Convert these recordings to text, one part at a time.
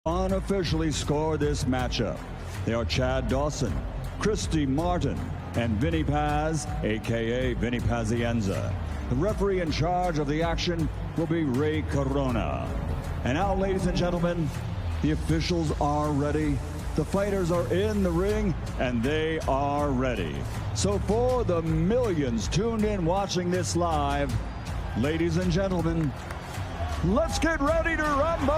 unofficially score this matchup. They are Chad Dawson, Christy Martin, and Vinny Paz, a.k.a. Vinny Pazienza. The referee in charge of the action will be Ray Corona. And now, ladies and gentlemen, the officials are ready. The fighters are in the ring, and they are ready. So for the millions tuned in watching this live, ladies and gentlemen, let's get ready to rumble!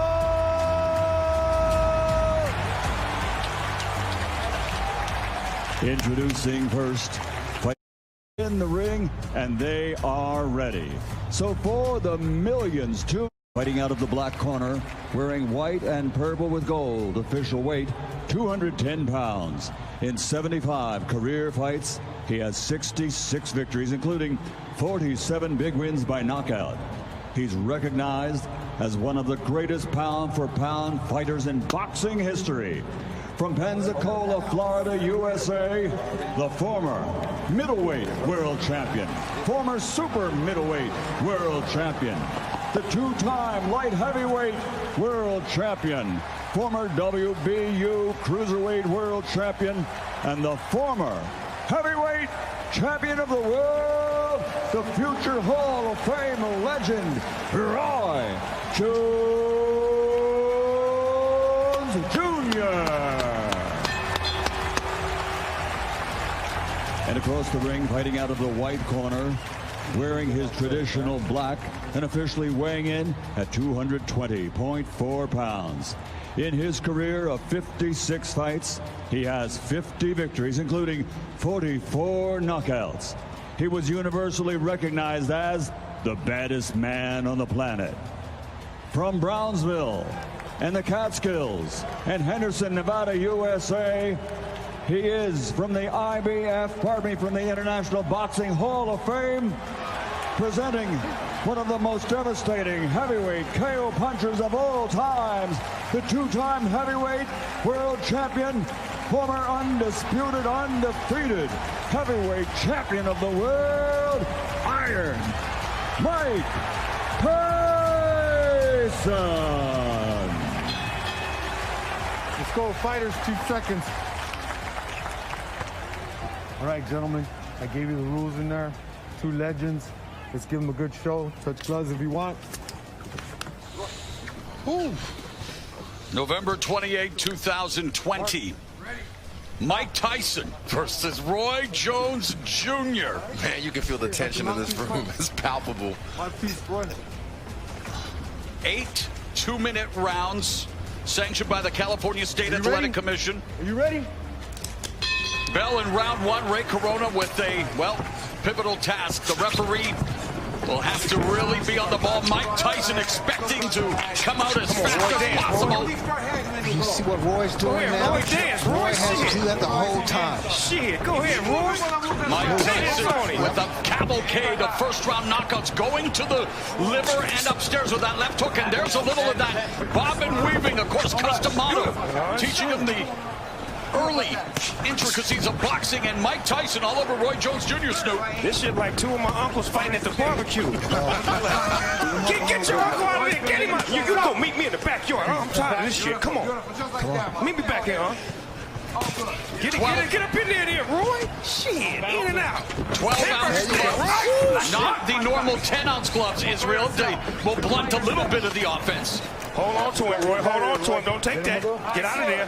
Introducing first, in the ring, and they are ready. So for the millions tuned, fighting out of the black corner, wearing white and purple with gold, official weight 210 pounds. In 75 career fights, he has 66 victories, including 47 big wins by knockout. He's recognized as one of the greatest pound-for-pound fighters in boxing history. From Pensacola, Florida, USA, the former middleweight world champion, former super middleweight world champion, the two-time light heavyweight world champion, former WBU cruiserweight world champion, and the former heavyweight champion of the world, the future Hall of Fame legend, Roy Jones Jr. And across the ring, fighting out of the white corner, wearing his traditional black and officially weighing in at 220.4 pounds. In his career of 56 fights, he has 50 victories, including 44 knockouts. He was universally recognized as the baddest man on the planet. From Brownsville and the Catskills and Henderson, Nevada, USA, he is from the from the International Boxing Hall of Fame, presenting one of the most devastating heavyweight KO punchers of all times, the two-time heavyweight world champion, former undisputed, undefeated heavyweight champion of the world, Iron Mike Tyson. Let's go, fighters, 2 seconds. All right, gentlemen, I gave you the rules in there. 2 legends. Let's give them a good show. Touch gloves if you want. Ooh. November 28, 2020. Mike Tyson versus Roy Jones Jr. Man, you can feel the tension in this room. It's palpable. 8 2-minute rounds sanctioned by the California State Athletic Commission. Are you ready? Bell in round 1, Ray Corona with a, well, pivotal task. The referee will have to really be on the ball. Mike Tyson expecting to come out as fast as possible. You see what Roy's doing now? Roy dance. Roy has to do that the whole time. Shit, go ahead, Roy. Mike Tyson with a cavalcade of first-round knockouts, going to the liver and upstairs with that left hook. And there's a little of that bobbing weaving, of course, custom motto, teaching him the early intricacies of boxing, and Mike Tyson all over Roy Jones Jr. Snoop. This shit like 2 of my uncles fighting at the barbecue. Get your uncle out of there. Get him out. You go meet me in the backyard. I'm tired of this shit. Come on. Meet me back here, huh? Get up in there, Roy. Shit, in and out. 12-ounce gloves. Not the normal 10-ounce gloves, Israel. They will blunt a little bit of the offense. Hold on to him, Roy. Hold on to him. Don't take that. Get out of there.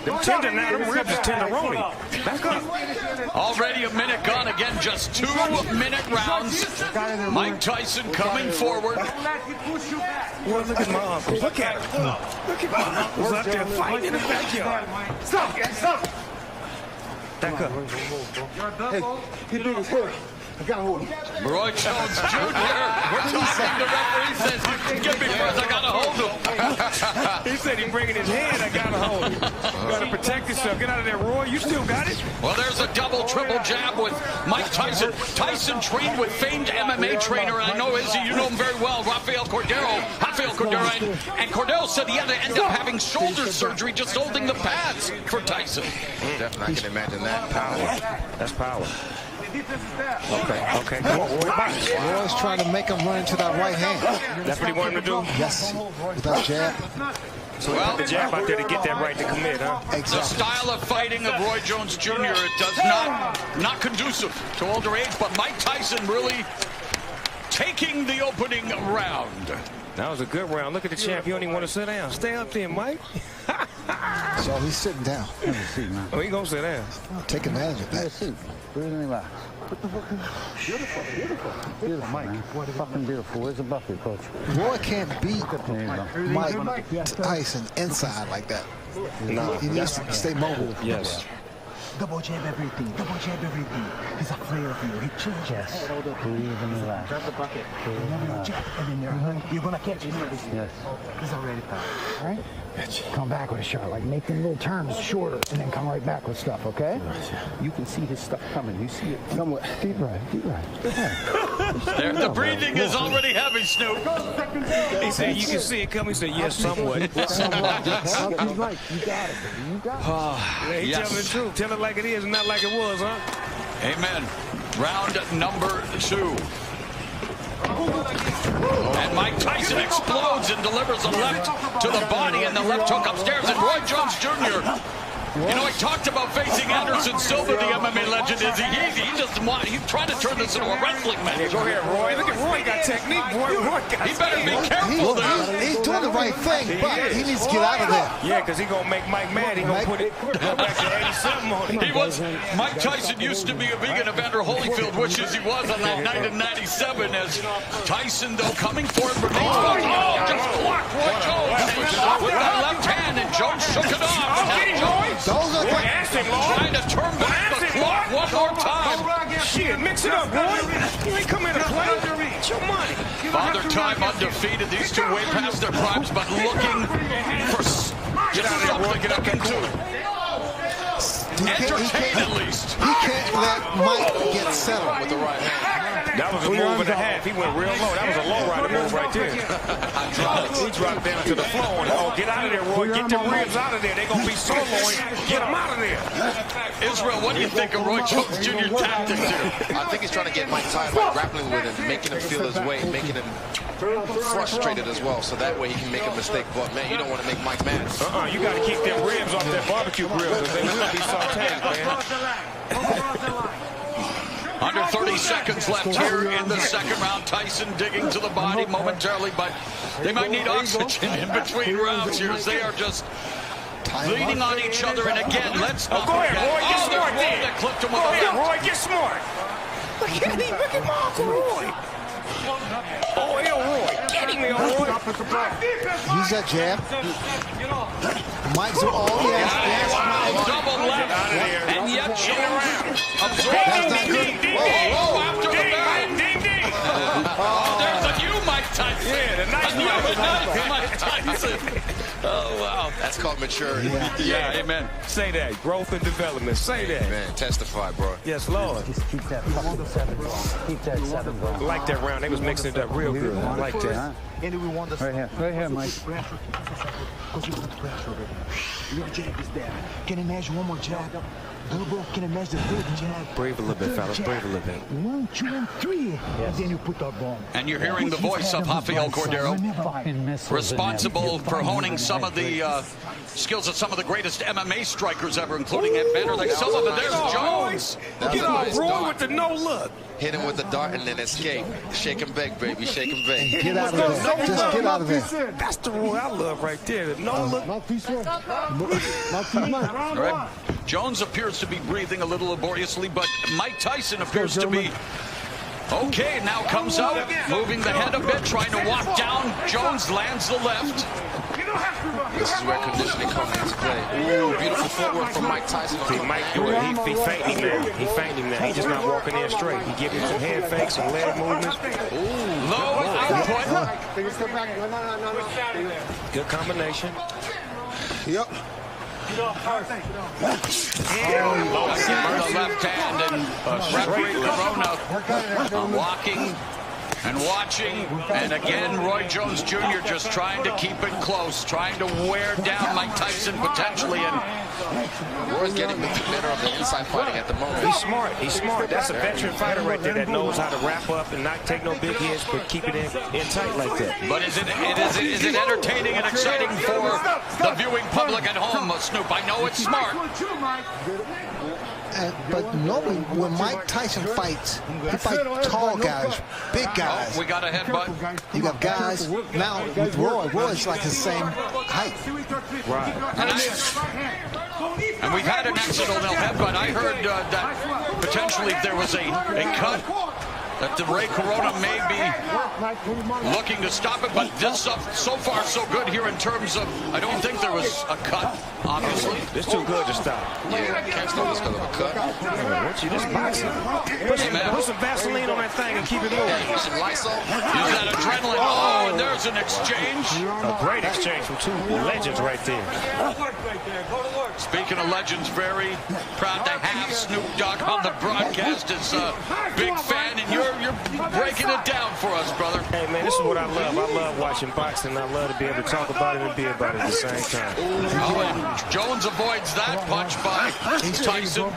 Them tender now. Them ribs is tenderoni. Back up. Already a minute gone. Again, just 2-minute rounds. Mike Tyson coming forward. Well, look at my uncle. Look at him. Look at my uncles out there fighting in the backyard. Stop. Back up. Hey, he did his hair. I got hold of him. Roy Jones Jr. We're talking. The referee says, "Give me first. I got to hold him." He said he's bringing his hand. I got to hold him. You got to protect yourself. Get out of there, Roy. You still got it. Well, there's a double, triple jab with Mike Tyson. Tyson trained with famed MMA trainer, and I know, Izzy, you know him very well, Rafael Cordero. And Cordero said he had to end up having shoulder surgery just holding the pads for Tyson. Definitely, I can imagine that power. That's power. Okay. Come on, Roy's trying to make him run into that right hand. That's what he wanted to do? Yes, with that jab. So he put the jab out there to get that right to commit, huh? Exactly. The style of fighting of Roy Jones Jr. It does not conducive to older age, but Mike Tyson really taking the opening round. That was a good round. Look at the champ. You don't even want to sit down. Stay up there, Mike. So he's sitting down. Oh, he gonna sit down. Take advantage of that. Beautiful, Mike. Fucking beautiful. Where's the bucket, coach? Roy can't beat Mike Tyson inside like that. No. He needs to stay mobile. Yes. Double jab everything. Double jab everything. He's a player for you. He changes. Yes. Breathe and relax. Grab the bucket. And then you're gonna catch it. Yes. He's already fouled. All right? Come back with a shot. Like make them little turns shorter and then come right back with stuff, okay? You can see his stuff coming. You see it somewhat. Deep right. Deep right. There, the breathing is already heavy, Snoop. He said, you can see it coming. He said, yes, somewhat. He's right. You got it, baby. You got it. Yeah, he telling the truth. Tell it like it is, not like it was, huh? Amen. Round number 2. And Mike Tyson explodes and delivers a left to the body and the left hook upstairs. And Roy Jones Jr., you know, he talked about facing Anderson Silva, the MMA legend. Is he just want, he's trying to turn this into a wrestling match. Yeah, go ahead, Roy. Look at Roy got technique, boy. Roy got He better be careful there. He's doing the right thing, but he needs to get out of there. Yeah, because he going to make Mike mad. He going to put it go back to 87 on him. He was, Mike Tyson used to be a big Evander Holyfield, wishes he was on that night in 97, as Tyson, though, coming for him, remains focused. Oh, just blocked Roy Jones with that left hand, and Jones shook it off. Those are Roy, ask him, Lord. Trying to turn back the clock one more time. Shit, mix it up, Roy. You ain't come in to play. It's your money. Father Time undefeated. These two way past their primes, but looking for just something to look into. Entertain at least. He can't let Mike get settled with the right hand. That was a move and a half. He went real low. That was a low rider move right there. He dropped down to the floor. Oh, get out of there, Roy. Get the ribs out of there. They're going to be soloing. Get them out of there. Israel, what do you think of Roy Jones Jr. tactics here? I think he's trying to get Mike Tyson grappling with him, making him feel his weight, making him frustrated as well, so that way he can make a mistake. But, man, you don't want to make Mike mad. You got to keep them ribs off that barbecue grill, because they will be sauteed, man. Under 30 seconds left here in the second round. Tyson digging to the body momentarily, but they might need oxygen in between rounds here, as they are just leaning on each other. And again, let's not go ahead, Roy, get smart there. That clipped him with Go a ahead, left. Roy, get smart. Look at him. Look at my Uncle Roy. Oh, Roy. Get him, Roy. Use that jab. Mike's Double left. And yet Jones absorbing. That's not good. Whoa, after the back. Oh, there's a new Mike Tyson. Yeah, the nice Mike Tyson. Oh, wow. That's called maturity. Yeah, amen. Say that. Growth and development. Say that. Man, testify, bro. Yes, Lord. Just keep that fucking 7 going. Keep that 7 going. I like that round. They was mixing it up real good. I like that. And we want the right here, Mike. Because you want the pressure over there. Your jab is there. Can you imagine one more jab? Double. Can you imagine the third jab? Breathe a little bit, fellas. Breathe a little bit. 1, 2, and 3. And then you put that bomb. And you're hearing the voice of Rafael Cordero, responsible for honing some of the skills of some of the greatest MMA strikers ever, including Evander Silva. But there's Jones. Get off Roy with the no look. Hit him with the dart and then escape. Shake and bake, baby. Shake and bake. Get out of there. Just get out of there. That's the Roy I love right there. The no look. All right. Jones appears to be breathing a little laboriously, but Mike Tyson appears to be okay. Now comes out, moving the head a bit, trying to walk down. Jones lands the left. This is where conditioning comes into play. Ooh, beautiful footwork from Mike Tyson. See, Mike, he fainting now. He fainting now. He's just not walking in straight. He giving some head fakes, some leg movements. Ooh, low output. Good combination. Yep. The left hand, and referee Corona walking And watching, and again, Roy Jones Jr. just trying to keep it close, trying to wear down Mike Tyson potentially. And Roy's getting the better of the inside fighting at the moment. He's smart. He's smart. That's a veteran fighter right there that knows how to wrap up and not take no big hits, but keep it in tight like that. But is it entertaining and exciting for the viewing public at home, Snoop? I know it's smart. But normally when Mike Tyson fights, he fights tall guys, big guys. Oh, we got a headbutt. You got guys now with Roy's like the same height. Right. And we've had an accidental headbutt. I heard that potentially if there was a cut, that the Ray Corona may be looking to stop it, but this so far so good here in terms of, I don't think there was a cut, obviously. It's too good to stop. Yeah, can't stop this because of a cut. Once you just boxing, put some Vaseline on that thing and keep it moving. Use some Lysol. Use that adrenaline. Oh, and there's an exchange. A great exchange from two legends right there. Speaking of legends, very proud to have Snoop Dogg on the broadcast as a big fan, and you're breaking it down for us, brother. Hey, man, this is what I love. I love watching boxing. I love to be able to talk about it and be about it at the same time. Oh, and Jones avoids that punch by Tyson.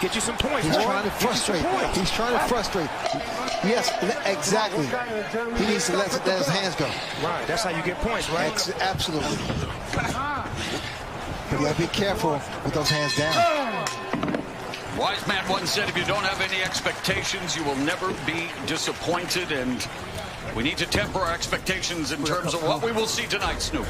Get you some points, He's boy. trying to frustrate. He's trying to frustrate. Yes, exactly. He needs to let his hands go. Right, that's how you get points, right? Absolutely. You gotta be careful with those hands down. Wise man once said, if you don't have any expectations, you will never be disappointed, and we need to temper our expectations in terms of what we will see tonight, Snoop.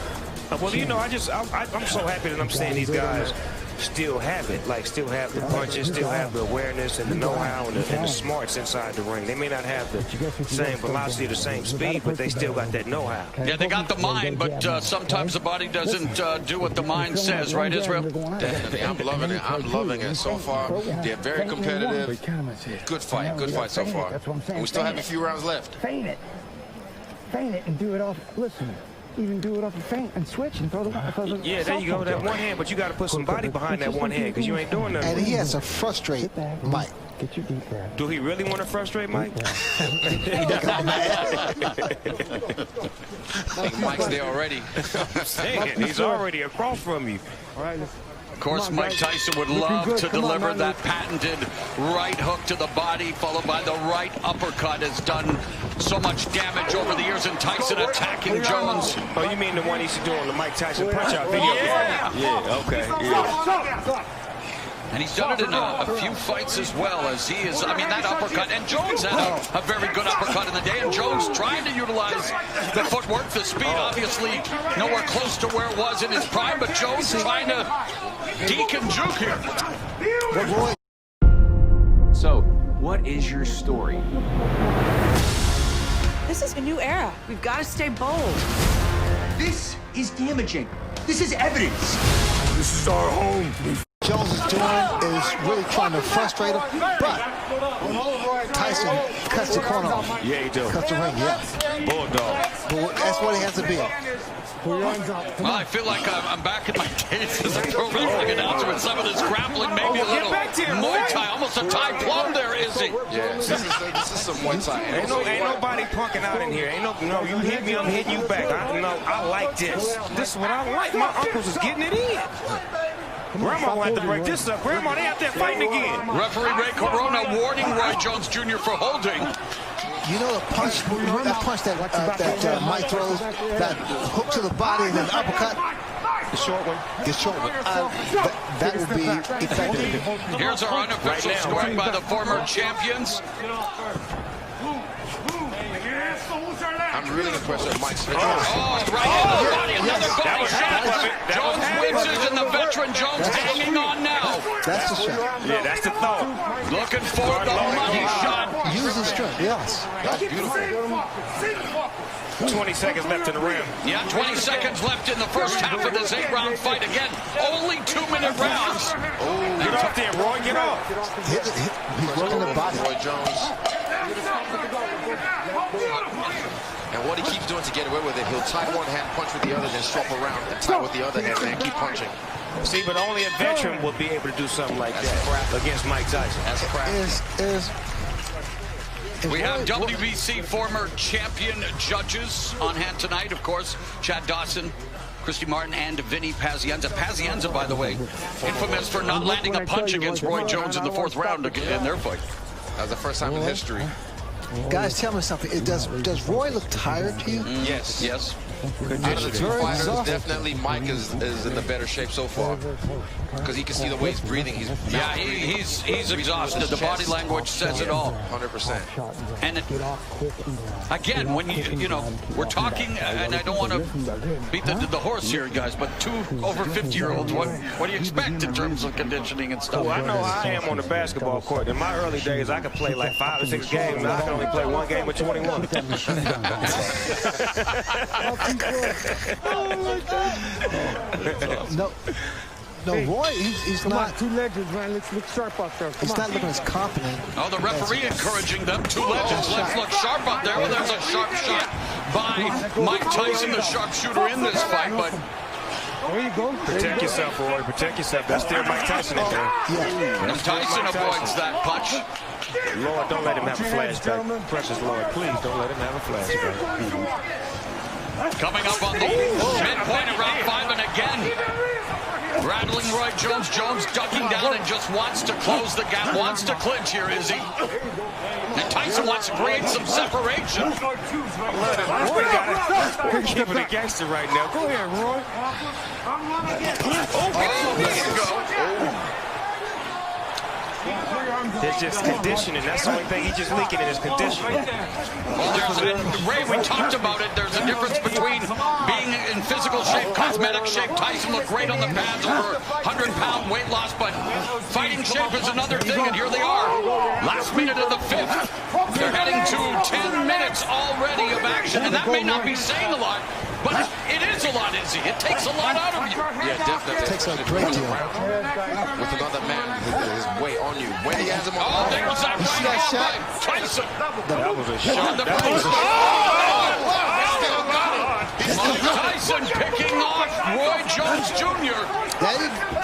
Well, you know, I'm so happy that I'm seeing these guys still have it, like still have the punches, still have the awareness and the know-how and the smarts inside the ring. They may not have the same velocity, the same speed, but they still got that know-how. Yeah, they got the mind, but sometimes the body doesn't do what the mind says, right, Israel? Definitely, I'm loving it. I'm loving it so far. They're very competitive. Good fight so far. And we still have a few rounds left. Feint it and do it off. Listen. Even do it off the feint and switch and throw the. Yeah, there you go. That one hand, but you got to put some body behind that one hand because you ain't doing nothing. And he has to frustrate Mike. Get your deep there. Do he really want to frustrate Mike? I think Mike's there already. I'm saying, he's already across from you. All right, Of course, Mike Tyson would love to deliver that patented right hook to the body, followed by the right uppercut. Has done so much damage over the years, and Tyson attacking Jones. Oh, you mean the one he used to do on the Mike Tyson punch-out video? Yeah. Yeah, okay. Yeah. And he's done it in a few fights as well, as he is, I mean, that uppercut. And Jones had a very good uppercut in the day, and Jones trying to utilize the footwork, the speed, obviously nowhere close to where it was in his prime, but Jones trying to deke and juke here. So, what is your story? This is a new era. We've got to stay bold. This is damaging. This is evidence. This is our home. Jones is doing is really trying to frustrate him, but Tyson cuts the corner off. Yeah, he does. Cuts the ring, yeah. Bulldog. But that's what he has to be. Well, I feel like I'm back in my days as a pro wrestling announcer with some of this grappling, maybe a little Muay Thai, almost a Thai plum there, is he? Yeah, this is some Muay Thai. Ain't nobody punking out in here. No, you hit me, I'm hitting you back. I like this. This is what I like. My uncles is getting it in. Grandma will have to break this up. Grandma, they out there fighting again. Referee Ray Corona warning Roy Jones Jr. for holding. You know the punch, that Mike throws, that hook to the body and then the uppercut? The short one. The short one. That will be effective. Here's our unofficial scoring by the former champions. I'm really impressed with Mike's finish. Oh, right in the body, another body shot. Jones wins it, and the veteran Jones hanging on now. That's the shot. Yeah, that's the thought. Looking for the money shot. Use his strength, yes. That's beautiful. 20 seconds left in the round. Yeah, 20 seconds left in the first half of this 8-round fight. Again, only 2-minute rounds. Oh, get off there, Roy, get off. He's working the body. Roy Jones. And what he keeps doing to get away with it, he'll tie one hand, punch with the other, then swap around and tie with the other hand and keep punching. See, but only a veteran would be able to do something like that against Mike Tyson. That's a crack. We have WBC former champion judges on hand tonight, of course, Chad Dawson, Christy Martin, and Vinny Pazienza. Pazienza, by the way, infamous for not landing a punch against Roy Jones in the 4th round in their fight. That was the first time in history. Guys, tell me something. Does Roy look tired to you? Yes. Yes. Out of the 2 fighters, definitely Mike is in the better shape so far, because he can see the way he's breathing. He's exhausted. The body language says it all. 100%. And again, when you know, we're talking, and I don't want to beat the horse here, guys, but 2 over 50-year-olds, what do you expect in terms of conditioning and stuff? Well, I know how I am on the basketball court. In my early days, I could play like 5 or 6 games. Now I can only play 1 game of 21. No, Roy, he's not. 2 legends, man. Let's look sharp out there. He's not looking as confident. Oh, the referee encouraging them. 2 legends. Let's look sharp out there. Well, there's a sharp shot by Mike Tyson, the sharpshooter in this fight. But there you go. Protect yourself, Roy. Protect yourself. That's still Mike Tyson in there. And Tyson avoids that punch. Lord, don't let him have a flashback. Precious Lord, please don't let him have a flashback. Coming up on the midpoint of round 5, and again, rattling Roy Jones. Jones ducking down and just wants to close the gap, wants to clinch here, is he? And Tyson wants to create some separation. Roy got it. Keeping it gangster right now. Go ahead, Roy. There you go. It's just conditioning. That's the only thing he's just leaking in his conditioning. Well, Ray, we talked about it. There's a difference between being in physical shape, cosmetic shape. Tyson looked great on the pads, over 100-pound weight loss, but fighting shape is another thing, and here they are. Last minute of the 5th. They're heading to 10 minutes already of action, and that may not be saying a lot, but it is a lot, Izzy. It takes a lot out of you. Yeah, definitely. It takes a great deal. With another man his weight on you. When he has him on. Oh, there was that right shot. Tyson. That was a shot. Tyson picking off Roy Jones Jr.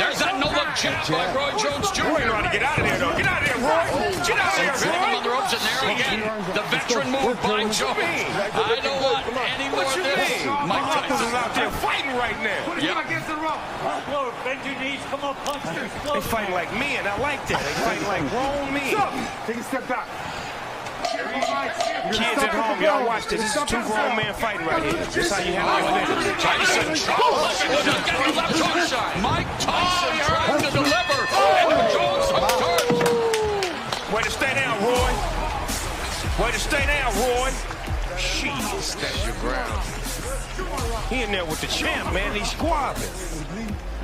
There's that no-look jab by Roy Jones Jr. Get out of there, though. Get out of there, Roy. Get out of there, Hitting him on the ropes, and there again, the veteran move by Jones. I don't want any more of this. Mike Tyson is out there fighting right now. Yep. Against the rope. Bend your knees. Come on, punch. They fighting like men. I like that. They fighting like grown men. Take a step back. Kids at home, y'all watch this. This is 2 grown men fighting right here. This is how you handle it. Tyson getting left hook shot. Mike Tyson trying to deliver, and Jones turns. Way to stay down, Roy. Way to stay down, Roy. Jeez. Stand your ground. He in there with the champ, man. He's squabbling.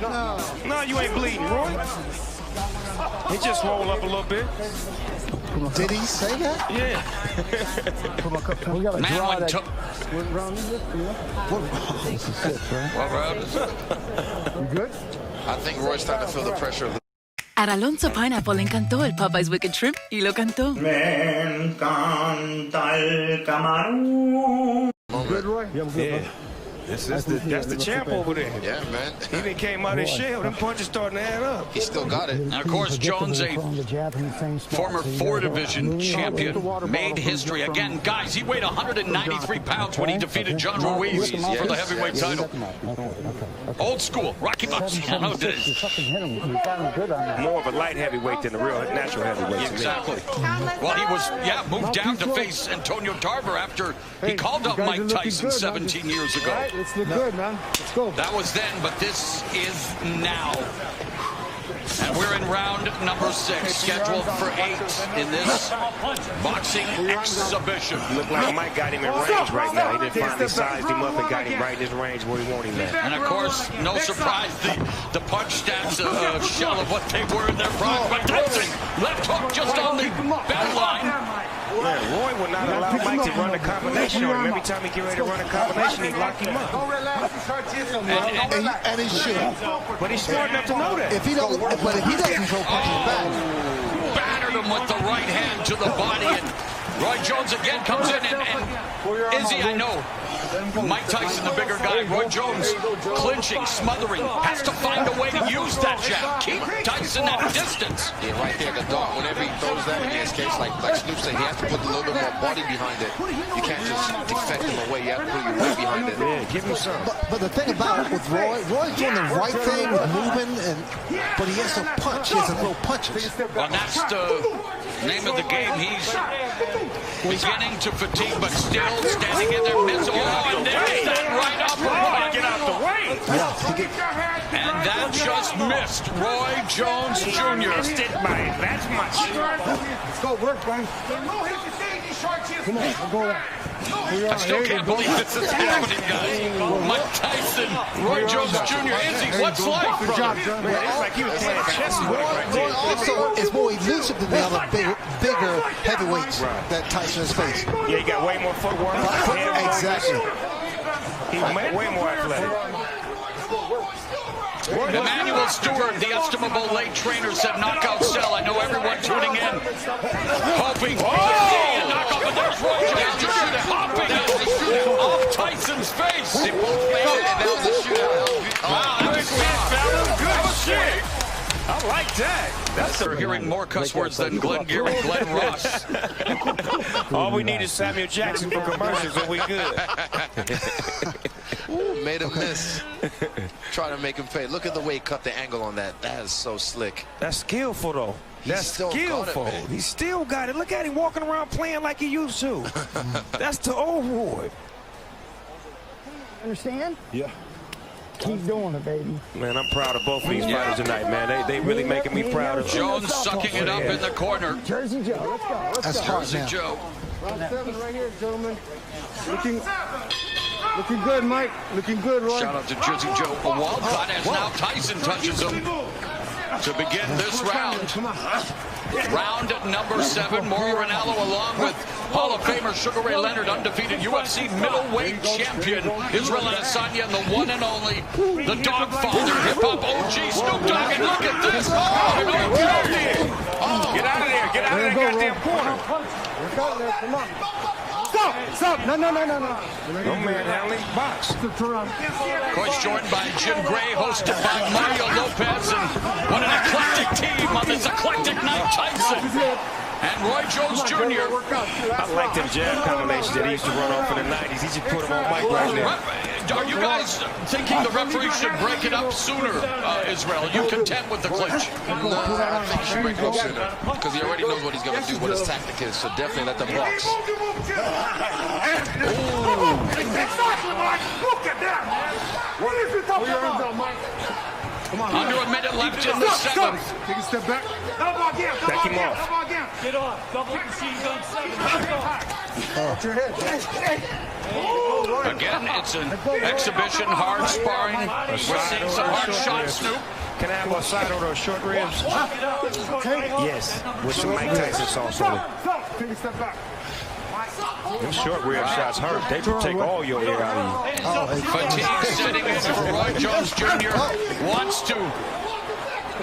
No, you ain't bleeding, Roy. He just rolled up a little bit. Did he say that? Yeah. We got a draw that. What round is it? This is 6, right? What round is it? You good? I think Roy's starting to feel the pressure of the. A Alonso Pineapple le encantó el Popeye's Wicked Shrimp y lo cantó. Me encanta el camarón. Good, Roy? Yeah, I'm good. Yeah. That's the champ over there. Yeah, man. He done came out his shell. Them punches starting to add up. He still got it. And of course, Jones, a former 4 division champion, made history. Again, guys, he weighed 193 pounds when he defeated John Ruiz for the heavyweight title. Old school, Rocky Marciano did it. More of a light heavyweight than a real natural heavyweight. Exactly. Well, he was, moved down to face Antonio Tarver after he called up Mike Tyson 17 years ago. Let's look good, man. Let's go. That was then, but this is now. And we're in round number 6, scheduled for 8 in this boxing exhibition. Look like Mike got him in range right now. He didn't finally sized him up and got him right in his range where he wanted him at. And of course, no surprise, the punch stats a shell of what they were in their prime. But Tyson, left hook just on the bell line. Yeah, Roy would not allow Mike to run a combination on him. Every time he get ready to run a combination, he'd lock him up. And he should. But he's smart enough to know that. If he doesn't throw punches back. Battered him with the right hand to the body, and Roy Jones again comes in, and Izzy, I know, Mike Tyson, the bigger guy. Roy Jones clinching, smothering, has to find a way to use that jab. Keep Tyson at distance. Yeah, right there, the dart. Whenever he throws that in his case, like Snoop said, he has to put a little bit more body behind it. You can't just defect him away. You have to put your weight behind it. Yeah, give him some. But the thing about it with Roy's doing the right thing, moving, but he has to punch. He has to throw punches. Well, that's the name of the game. He's beginning to fatigue, but still standing in there. And there's that right uppercut. Get out the way. And that just missed Roy Jones Jr. Missed it by that much. Let's go work, man. Come on, we'll go there. I still can't believe this is happening, guys. Mike Tyson, Roy Jones Jr. Izzy, what's life, brother? It's like he was playing chess with it right Roy there. also is more elusive than the other bigger heavyweights that Tyson has faced. Yeah, he got way more footwork. Exactly. He's way more athletic. Emmanuel Stewart, the estimable late trainer, said knockout sell. I know everyone tuning in, hoping to see a knockout, but there's Roy Jones Jr. hopping off Tyson's face. They both made it, and that was a shootout. Wow, that was Good shit. I like that. We're hearing more cuss words than Glenn Geary, Glenn Ross. All we need is Samuel Jackson for commercials, and we good. Ooh, made him miss. Trying to make him pay. Look at the way he cut the angle on that. That is so slick. That's skillful, though. That's skillful. Got it, he still got it. Look at him walking around playing like he used to. That's the old Roy. Understand? Yeah. Keep doing it, baby. Man, I'm proud of both of these fighters tonight, man. They really making me proud of Jones sucking it up in the corner. Jersey Joe, let's go. That's hard Jersey now. Joe. Round 7 right here, gentlemen. Looking good, Mike. Looking good, Roy. Shout out to Jersey Joe. A wildcat as now Tyson touches him to begin this round. Round number 7. Mauro Ranallo along with Hall of Famer Sugar Ray Leonard, undefeated UFC middleweight champion Israel Adesanya, and the one and only, the Dogfather, hip-hop OG Snoop Dogg. And look at this. Get out of there. Get out of that goddamn corner. Come on. Stop. No. No manhandling. Box. Of course, joined by Jim Gray, hosted by Mario Lopez, and what an eclectic team on this eclectic night. Tyson and Roy Jones Jr. I like them jab combinations that he used to run off in the 90s. He just put them on Mike right there. Are you guys thinking the referee should break it up sooner, Israel? Are you content with the clinch? No, I think he should break it up sooner because he already knows what he's going to do, what his tactic is. So definitely let them box. Under a minute left in the 7th. Take a step back. Back him off. Get off. Double machine gun 7. Watch your head. Again, it's an exhibition, hard sparring. We're seeing some hard shots, Snoop. Can I have a side order of short ribs? Yes, with some Mike Tyson sauce on it. Take a step back. Them short rib shots hurt. They will take all your air out of you. Fatigue setting in for Roy Jones Jr. Wants to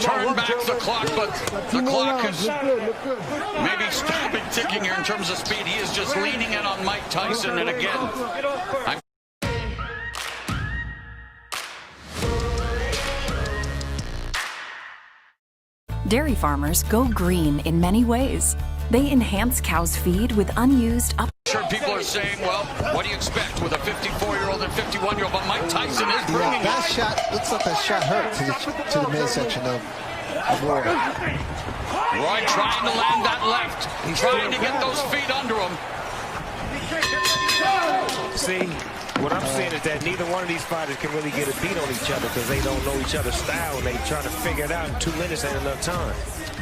turn back the clock, but the clock is maybe stopping ticking here in terms of speed. He is just leaning in on Mike Tyson, and again, Dairy farmers go green in many ways. They enhance cows' feed with unused sure people are saying, well, what do you expect with a 54-year-old and 51-year-old? But Mike Tyson is bringing that shot. Looks like that shot hurt to the midsection of Roy. Roy trying to land that left, trying to get those feet under him. See, what I'm saying is that neither one of these fighters can really get a beat on each other because they don't know each other's style and they try to figure it out in 2 minutes ain't enough time.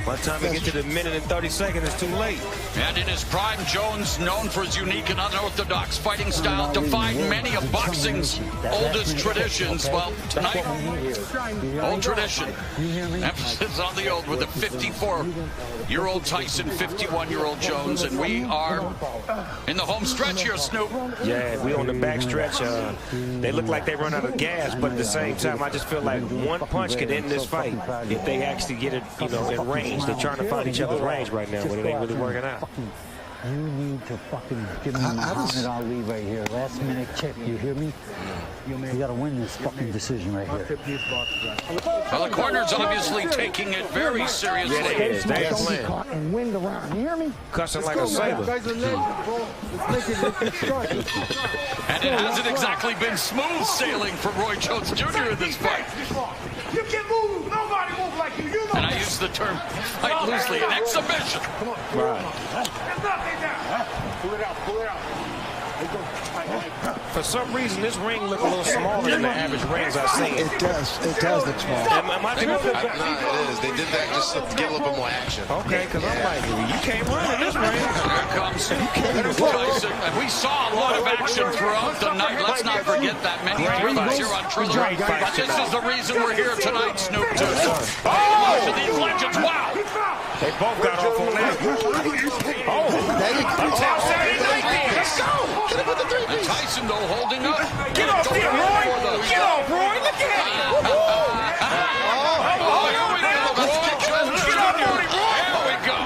By the time we get to the minute and 30 seconds, it's too late. And in his prime, Jones, known for his unique and unorthodox fighting style, defied many of boxing's oldest traditions. Well, tonight, old tradition. Emphasis on the old with the 54-year-old Tyson, 51-year-old Jones, and we are in the home stretch here, Snoop. Yeah, we on the back stretch. They look like they run out of gas, but at the same time, I just feel like one punch could end this fight if they actually get it, in range. They're trying to find each other's range right now, but it ain't really working out. You need to fucking give me Muhammad Ali right here. Last minute kick. You hear me? You got to win this fucking decision right here. Well, the corner's obviously taking it very seriously. And win the round. You hear me? Cussing like a sailor. And it hasn't exactly been smooth sailing for Roy Jones Jr. in this fight. You can move. Nobody move like you. You know. And I use the term fight loosely, an exhibition. Come on. There's nothing now. Pull it out. Pull it out. For some reason, this ring look a little smaller than the average rings I've seen. It does look small. Am I thinking? No, it is. They did that just to get a little bit more action. Okay, because I'm like, you can't run in this ring. Here comes Tyson. And we saw a lot of action throughout the night. Let's not forget that many thrillers here on Triller. But this is the reason we're here tonight, Snoop, to watch these legends. Wow! They both got off on that. Oh, let's go! And Tyson, though, holding up. Get off there, Roy! Get off, Roy! Look at him! Oh, here we go! Get off, Roy! Here we go!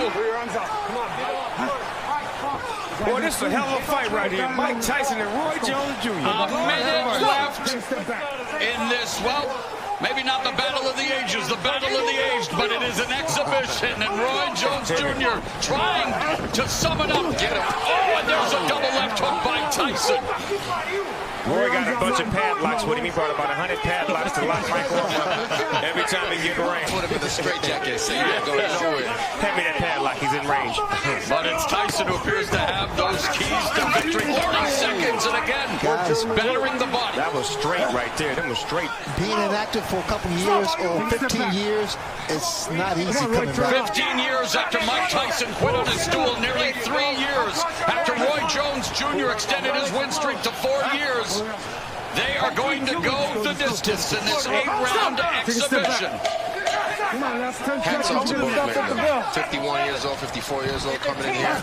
Boy, this is a hell of a fight right here. Mike Tyson and Roy Jones Jr. A minute left in this. Well, maybe not the battle of the ages, the battle of the aged, but it is an exhibition. And Roy Jones Jr. trying to sum it up. Get him. Oh, and there's a double left hook by Tyson. Roy got a bunch of padlocks with him. He brought about 100 padlocks to lock Michael up every time he get range. Put him in the straitjacket so you ain't going nowhere. Hand me that padlock. He's in range. But it's Tyson who appears to have those keys to victory. 30 seconds, and again, battering the body. That was straight right there. That was straight. Being inactive for a couple of years or 15 years, it's not easy coming back. 15 years after Mike Tyson quit on his stool, nearly 3 years after Roy Jones Jr. extended his win streak to 4 years. They are going to go the distance in this 8-round exhibition. Hats off to both men. 51 years old, 54 years old coming in here.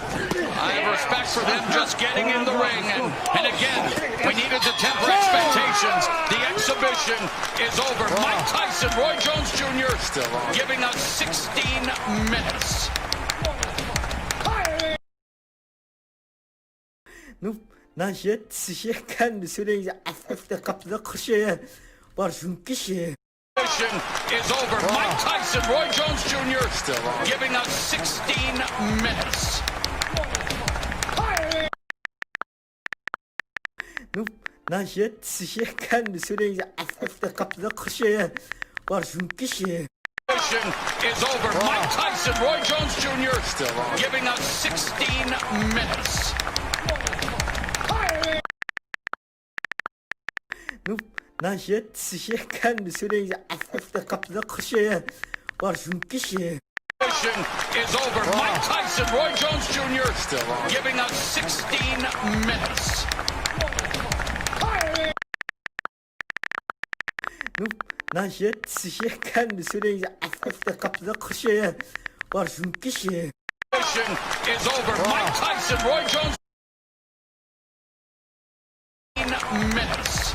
I have respect for them just getting in the ring. And again, we needed to temper expectations. The exhibition is over. Mike Tyson, Roy Jones Jr. Still on. Giving us 16 minutes. 난 시간 수레 이제 아프다 갑자기 커셔야 바르순기시. Is over. Mike Tyson, Roy Jones Jr. Still on. Giving us 16 minutes. 난 시간 수레 이제 아프다 갑자기 커셔야 바르순기시. Is over. Mike Tyson, Roy Jones Jr. Still on. Giving us 16 minutes. 난 시간 수레 이제 아프다 갑자기 커셔야 바르순기시. Is over. Mike Tyson, Roy Jones Jr. Still on. Giving us 16 minutes. 난 시간 수레 이제 아프다 갑자기 커셔야 바르순기시. Is over. Mike Tyson, Roy Jones. 16 minutes.